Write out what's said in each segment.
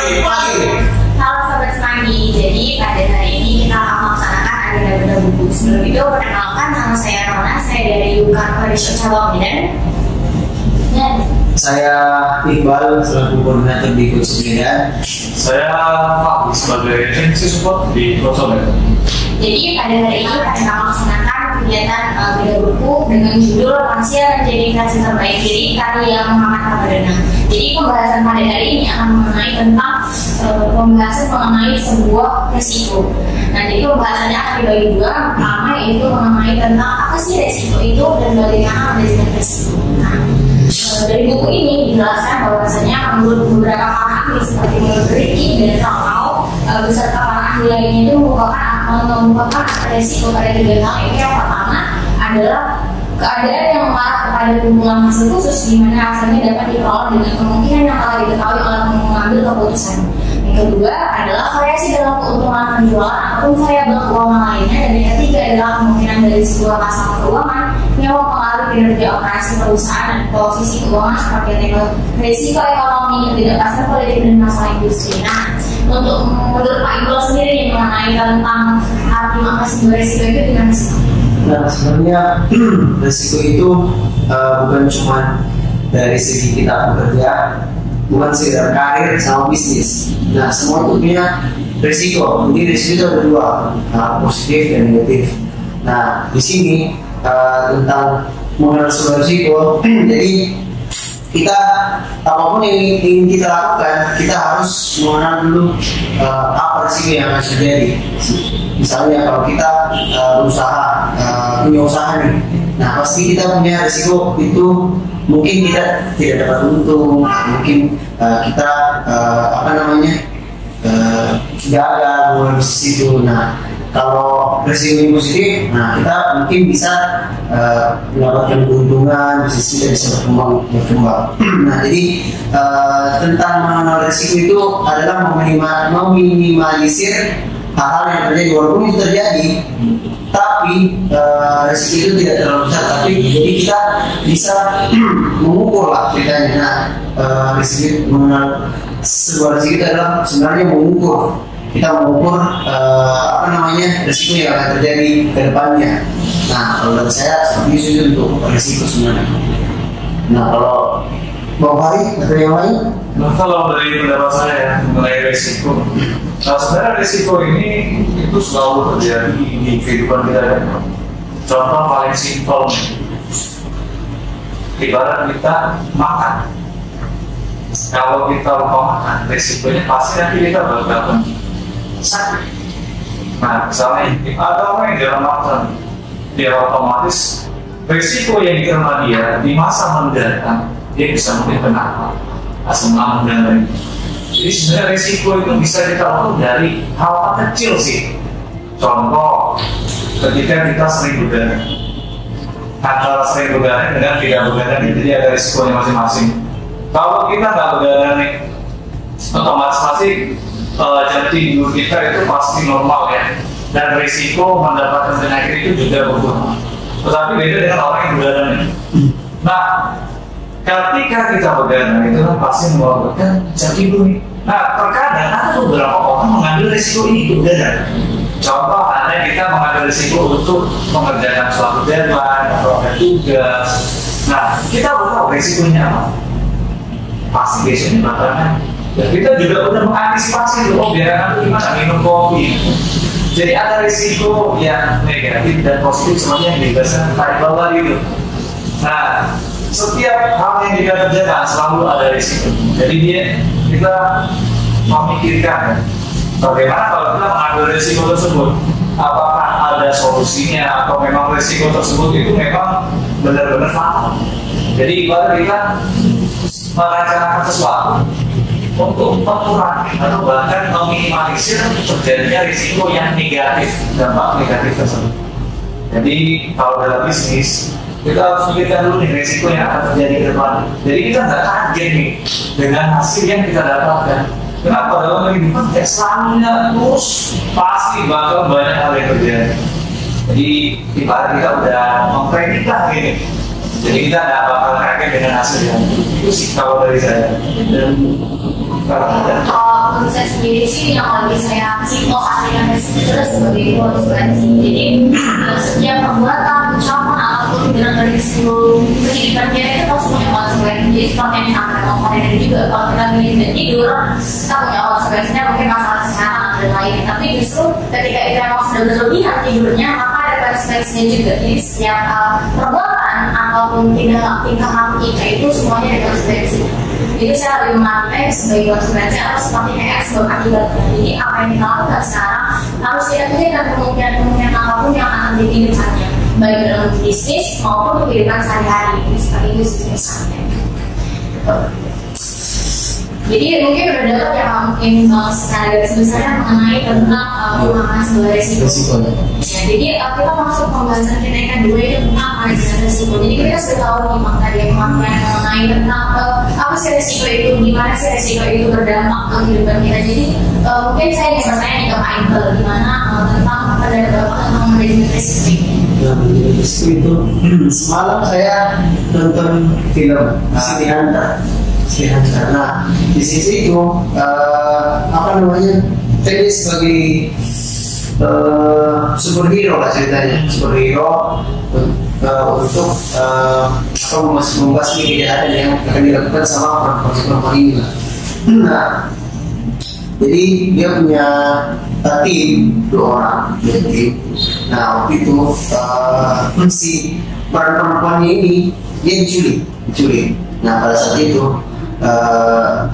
Halo Sobat Semanggi, jadi pada hari ini kita akan melaksanakan agenda benda buku. Sebelum itu, perkenalkan nama saya Rona, saya dari UKAN Koordinator Cabang Medan. Dan Saya Iqbal, selaku koordinator di Kursus Medan. Saya Pak sebagai MC support di Kursus Medan. jadi pada hari ini kita akan melaksanakan kegiatan benda buku dengan judul Lansia Menjadi Versi Terbaik Diri karya Muhammad Ramadana. Jadi pembahasan pada hari ini akan mengenai tentang pembahasan mengenai sebuah resiko. Nah, jadi pembahasannya akan dibagi dua. Pertama yaitu mengenai tentang apa sih resiko itu dan bagaimana manajemen resiko. Nah, dari buku ini dijelaskan bahwasanya menurut beberapa para ahli seperti menurut Ricky dan Rao beserta para ahli lainnya itu merupakan resiko pada tiga hal. Ini yang pertama adalah keadaan yang mengarah kepada kumpulan hasil khusus di mana hasilnya dapat diperoleh dengan kemungkinan yang telah diketahui oleh pengambil keputusan. Yang kedua adalah variasi dalam keuntungan penjualan ataupun variabel keuangan lainnya, dan yang ketiga adalah kemungkinan dari sebuah pasar keuangan yang mempengaruhi kinerja operasi perusahaan dan posisi keuangan seperti risiko ekonomi, ketidakpastian politik dan masalah industri. Nah, untuk menurut Pak Iqbal sendiri yang mengenai tentang arti makna sebuah risiko itu gimana sih? Nah, sebenarnya resiko itu bukan cuma dari segi kita bekerja, bukan sekedar karir sama bisnis. Nah, semua itu punya resiko. Jadi resiko itu ada dua, positif dan negatif. Nah, di sini tentang mengenal sebuah resiko, jadi kita apapun yang ingin kita lakukan, kita harus mengenal dulu apa resiko yang akan terjadi. Misalnya kalau kita punya usaha nih, nah pasti kita punya resiko itu, mungkin kita tidak dapat untung, mungkin kita gagal mulai bisnis itu. Nah, kalau resiko yang positif, nah kita mungkin bisa mendapatkan keuntungan, bisnis kita bisa berkembang. Nah, jadi tentang mengenal resiko itu adalah meminimalisir hal-hal yang terjadi, walaupun itu terjadi, tapi resiko itu tidak terlalu besar. Tapi jadi kita bisa mengukur lah ceritanya. Nah, resiko mengenal sebuah resiko itu adalah sebenarnya mengukur. Kita mengukur resiko yang akan terjadi ke depannya. Nah, kalau dari saya seperti itu untuk resiko sebenarnya. Nah, kalau Bang Fahri atau yang lain? Nah, kalau dari pendapat saya mengenai resiko, sebenarnya resiko ini itu selalu terjadi di kehidupan kita. Contoh paling simpel, ibarat kita makan. Kalau kita lupa makan, resikonya pasti nanti kita bakal sakit. Nah, misalnya ada orang yang dalam makan, dia otomatis resiko yang diterima dia di masa mendatang, dia bisa mungkin kena asam lambung dan lain. Jadi sebenarnya resiko itu bisa kita lakukan dari hal kecil sih. Contoh, ketika kita sering begadang, antara sering begadang dengan tidak begadang itu dia ada resikonya masing-masing. Kalau kita nggak begadang nih, otomatis pasti jam tidur kita itu pasti normal ya, dan risiko mendapatkan penyakit itu juga berkurang. Tetapi beda dengan orang yang begadang. Nah, ketika kita begadang itu kan pasti menyebabkan jam tidur. Nah, terkadang ada beberapa orang mengambil risiko ini untuk begadang. Contoh, kita mengambil risiko untuk mengerjakan suatu deadline atau ada tugas. Nah, kita tahu risikonya apa? Pasti biasanya bakalan. Dan kita juga udah mengantisipasi loh, biar nanti gimana minum kopi. Jadi ada risiko yang negatif dan positif semuanya yang dibahaskan pada bawah gitu. Nah, setiap hal yang kita kerjakan selalu ada risiko. Jadi kita memikirkan bagaimana kalau kita mengambil risiko tersebut. Apakah ada solusinya atau memang risiko tersebut itu memang benar-benar fatal. Jadi ibarat kita merencanakan sesuatu untuk mengurangi atau bahkan meminimalisir terjadinya risiko yang negatif, dampak negatif tersebut. Jadi kalau dalam bisnis kita harus memikirkan dulu nih risiko yang akan terjadi ke depan. Jadi kita nggak kaget nih dengan hasil yang kita dapatkan. Kenapa? Dalam kehidupan ya selalunya terus pasti bakal banyak hal yang terjadi. Jadi ibarat kita udah memprediksi gini. Jadi kita nggak bakal kaget dengan hasil yang itu sih kalau dari saya. Dan Kalau untuk saya sendiri sih yang lagi saya aplikasikan itu sebagai konsekuensi. Jadi setiap perbuatan, ucapan ataupun tindakan dari seluruh pendidikan kita itu harus punya konsekuensi. Jadi seperti yang disampaikan Om Farid juga, kalau kita milih dan tidur, kita punya konsekuensinya mungkin masalah kesehatan atau lain. Tapi justru ketika itu memang sudah berlebihan tidurnya, maka ada konsekuensinya juga. Jadi setiap perbuatan ataupun tingkah laku kita itu semuanya ada konsekuensi. Jadi saya lebih menganggap sebagai konsekuensi atau seperti kayak sebab akibat. Jadi apa yang kita lakukan sekarang harus kita pikirkan kemungkinan apapun yang akan terjadi di depannya, baik dalam bisnis maupun kehidupan sehari-hari. Seperti itu sih misalnya. Jadi mungkin udah dapat ya mungkin secara garis besarnya mengenai tentang perumahan sebagai resiko. Ya, jadi kita masuk pembahasan kita yang kedua itu tentang manajemen resiko. Jadi kita sudah tahu nih tadi mengenai tentang apa sih resiko itu, gimana sih resiko itu berdampak ke kehidupan kita. Jadi mungkin saya ingin bertanya nih ke Pak Iqbal gimana tentang manajemen resiko ini. Nah, manajemen resiko itu semalam saya nonton film karena di sisi itu apa namanya tadi sebagai superhero lah ceritanya, superhero untuk membahas kejahatan yang akan dilakukan sama perempuan ini lah. Nah, jadi dia punya tim 2 orang tim. Nah waktu itu si perempuannya ini dia diculik. Nah pada saat itu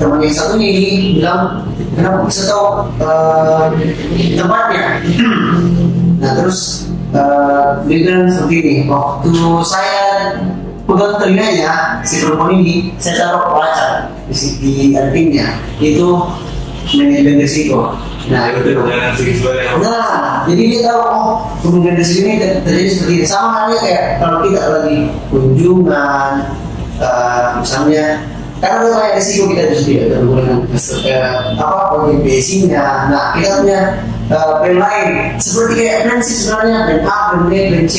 teman yang satunya ini bilang kenapa bisa tahu tempatnya. Nah terus dia bilang seperti ini, waktu saya pegang telinganya si perempuan ini, saya taruh pelacak di antingnya itu manajemen risiko. Nah itu jadi dia tahu kemungkinan risiko ini terjadi seperti ini. Sama halnya kayak kalau kita lagi kunjungan misalnya, karena ada banyak risiko kita itu sendiri dengan basinya. Nah kita punya plan lain seperti kayak plan C sebenarnya, plan A, plan B, plan C.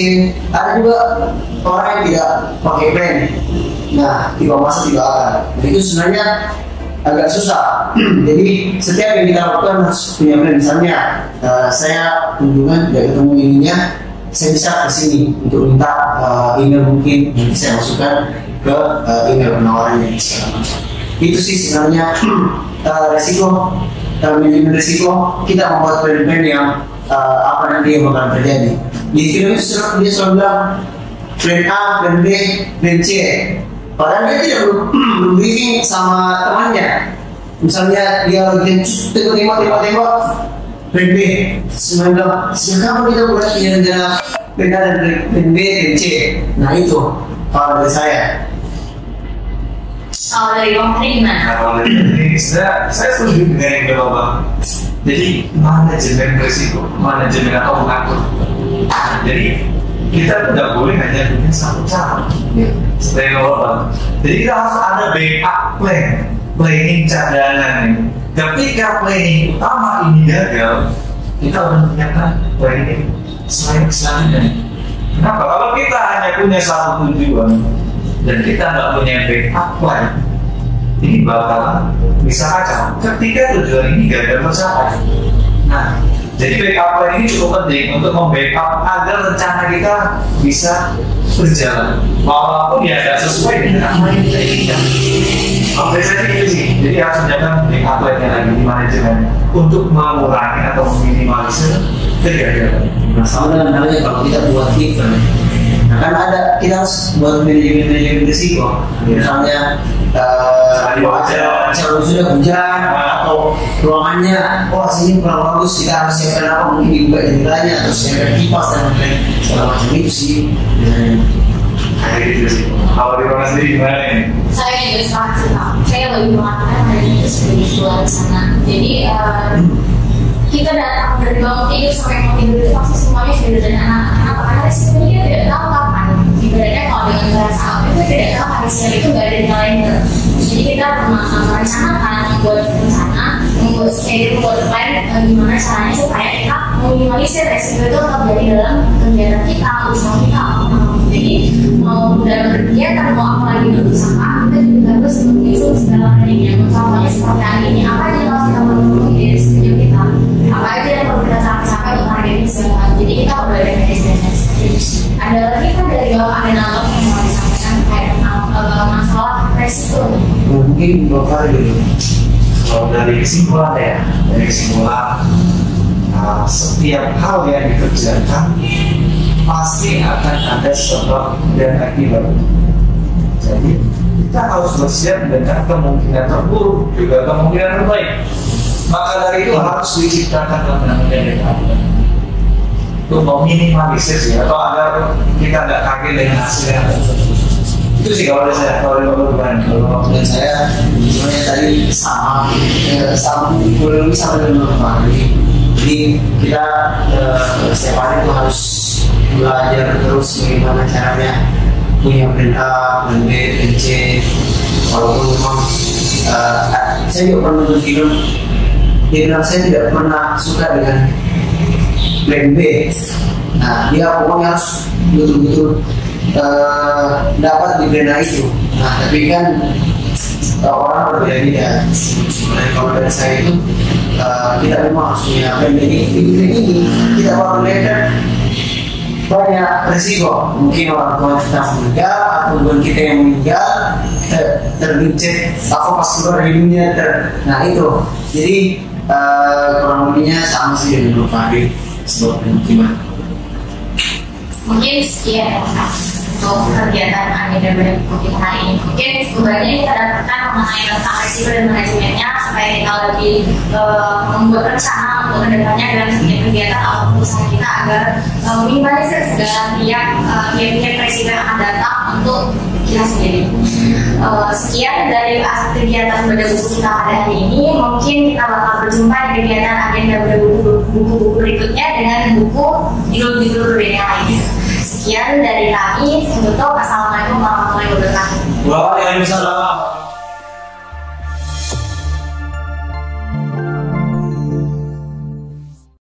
Ada juga orang yang tidak pakai plan. Nah tiba masa tiba akan. Nah itu sebenarnya agak susah. Jadi setiap yang kita lakukan harus punya plan. Misalnya saya kunjungan tidak ketemu ininya, saya bisa ke sini untuk minta email mungkin yang saya masukkan ke email penawarannya segala macam. Itu sih sebenarnya resiko, manajemen resiko. Kita membuat plan-plan yang apa nanti yang bakal terjadi. Di film itu dia selalu bilang plan A, plan B, plan C. Padahal dia tidak belum briefing sama temannya. Misalnya dia lagi tembak plan B, semua bilang sejak kapan kita mulai punya rencana plan B dan C. Nah itu kalau dari saya. Dari Bang Tri gimana? Kalau dari ini saya setuju dengan yang Bapak. Jadi manajemen risiko, manajemen atau mengatur. Jadi kita tidak boleh hanya punya satu cara. Seperti Bapak. Jadi kita harus ada backup plan, planning cadangan. Ketika planning utama ini gagal, kita harus menyiapkan planning selanjutnya. Kenapa? Kalau kita hanya punya satu tujuan dan kita nggak punya backup plan, ini bakal bisa kacau ketika tujuan ini gagal tercapai. Nah, jadi backup plan ini cukup penting untuk membackup agar rencana kita bisa berjalan walaupun ya tidak sesuai dengan apa yang kita inginkan. Biasanya gitu sih. Jadi harus menyiapkan backup plan-nya lagi di manajemen untuk mengurangi atau meminimalisir kegagalan. Nah, sama dengan halnya kalau kita buat event, nah, kan ada kita harus buat manajemen risiko. Misalnya acara sudah hujan atau ruangannya, sini kurang bagus, kita harus siapkan apa, mungkin dibuka jendelanya atau siapkan kipas dan lain-lain segala macam itu sih. Kayak gitu sih. Kalau di rumah sendiri gimana ini? Saya juga sepakat sih Pak. Saya lebih mengatakan dari itu sebagai luar sana. Jadi kita datang dari bangun tidur sampai mau tidur itu pasti semuanya sudah dari anak-anak. Karena resikonya dia tidak tahu kapan. Ibaratnya kalau dengan bahasa apa itu tidak tahu hasilnya itu nggak ada nilainya. Jadi kita merencanakan, membuat rencana, membuat schedule, membuat plan gimana caranya supaya kita meminimalisir resiko itu terjadi dalam kegiatan kita, usaha kita. Jadi mau dalam kegiatan mau apa lagi berusaha, kita juga harus menghitung segala hal yang contohnya seperti hari ini apa yang harus kita lakukan mungkin Bapak dulu. Kalau dari kesimpulan ya, dari kesimpulan setiap hal yang dikerjakan pasti akan ada sebab dan akibat. Jadi kita harus bersiap dengan kemungkinan terburuk juga kemungkinan terbaik. Maka dari itu harus diciptakan kemungkinan yang ada untuk meminimalisir sih, atau agar kita tidak kaget dengan hasilnya. Itu sih kalau saya, kalau dan saya sebenarnya tadi sama kurang lebih sama dengan Bapak. Jadi kita setiap hari itu harus belajar terus bagaimana caranya punya plan A, plan B, plan C. Walaupun memang saya juga pernah nonton film, dia bilang saya tidak pernah suka dengan plan B. Nah, dia pokoknya harus betul-betul dapat di plan A itu. Nah, tapi kan orang berbeda-beda. Sebenarnya kalau dari saya itu kita memang harus punya plan B ini. Kita baru lihat banyak resiko, mungkin orang tua kita meninggal ataupun kita yang meninggal tergencet apa pas keluar dari dunia nah itu jadi kurang lebihnya sama sih dengan Bapak Adi sebab pemukiman. Mungkin sekian untuk kegiatan agenda pada buku kita hari ini. Mungkin sebenarnya kita dapatkan mengenai tentang risiko dan manajemennya supaya kita lebih membuat rencana untuk kedepannya dalam setiap kegiatan atau usaha kita agar minimalisir segala pihak risiko yang akan datang untuk kita sendiri. Sekian dari kegiatan pada buku kita pada hari ini. Mungkin kita bakal berjumpa di kegiatan agenda pada buku-buku berikutnya dengan buku judul-judul berbeda lainnya. Sekian dari kami. Assalamualaikum warahmatullahi wabarakatuh. Waalaikumsalam.